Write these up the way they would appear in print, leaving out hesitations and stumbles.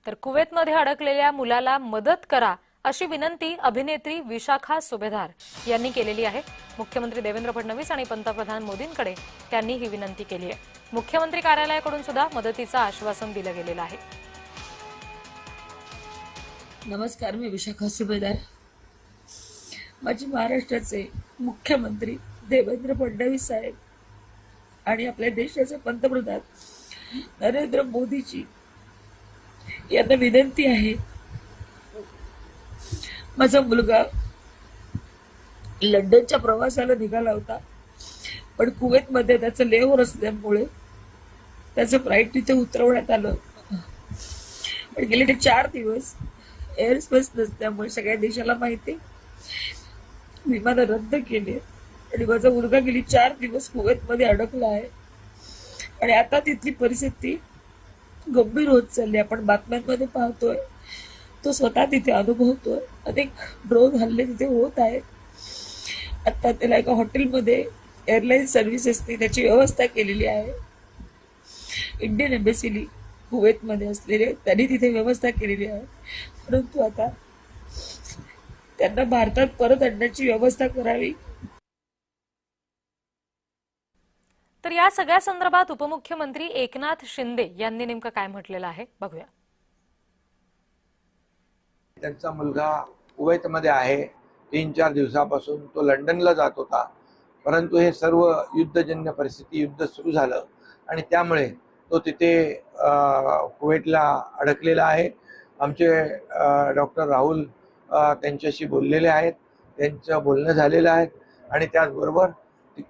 तर कुवेतमध्ये अडकलेल्या मुलाला मदत करा अशी विनंती अभिनेत्री विशाखा सुभेदार यांनी केलेली आहे। मुख्यमंत्री देवेंद्र फडणवीस आणि पंतप्रधान मोदींकडे त्यांनी ही विनंती केली आहे। मुख्यमंत्री कार्यालयाकडून सुद्धा मदतीचं आश्वासन दिलं गेलेलं आहे। नमस्कार, मी विशाखा सुभेदार। माझे महाराष्ट्राचे मुख्यमंत्री देवेंद्र फडणवीस साहेब आणि आपल्या देशाचे पंतप्रधान नरेंद्र मोदीजी यांना विनंती आहे। माझा मुलगा लंडनच्या प्रवासाला निघाला होता, पण कुवेतमध्ये त्याचं लेहोर असल्यामुळे त्याचं फ्लाईट तिथे उतरवण्यात आलं। पण गेले 4 दिवस एअर स्पेस नसल्यामुळे सगळ्या देशाला माहिती विमान रद्द केले आणि माझा मुलगा गेली 4 दिवस कुवेतमध्ये अडकला आहे आणि आता तिथली परिस्थिती गंभीर होत चालली। आपण बातम्यांमध्ये पाहतोय, तो स्वतः तिथे अनुभवतोय। अनेक ड्रोन हल्ले तिथे होत आहेत। आता त्याला एका हॉटेलमध्ये एअरलाईन सर्व्हिसेसनी त्याची व्यवस्था केलेली आहे। इंडियन एम्बेसी कुवेतमध्ये असलेले त्यांनी तिथे व्यवस्था केलेली आहे, परंतु आता त्यांना भारतात परत आणण्याची व्यवस्था करावी। तर या सगळ्या संदर्भात उपमुख्यमंत्री एकनाथ शिंदे यांनी नेमकं काय म्हटलेलं आहे बघूया। त्यांचा मुलगा कुवेतमध्ये आहे। 3-4 दिवसापासून तो लंडनला जात होता, परंतु हे सर्व युद्धजन्य परिस्थिती, युद्ध सुरू झालं आणि त्यामुळे तो तिथे कुवेतला अडकलेला आहे। आमचे डॉक्टर राहुल त्यांच्याशी बोललेले आहेत, त्यांचं बोलणं झालेलं आहे आणि त्याचबरोबर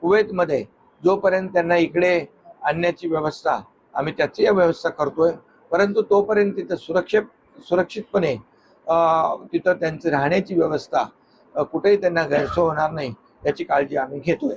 कुवेतमध्ये जोपर्यंत त्यांना इकडे आणण्याची व्यवस्था आम्ही त्याची व्यवस्था करतोय, परंतु तोपर्यंत तिथं सुरक्षितपणे तिथं त्यांची राहण्याची व्यवस्था कुठेही त्यांना गैरसोय होणार नाही याची काळजी आम्ही घेतोय।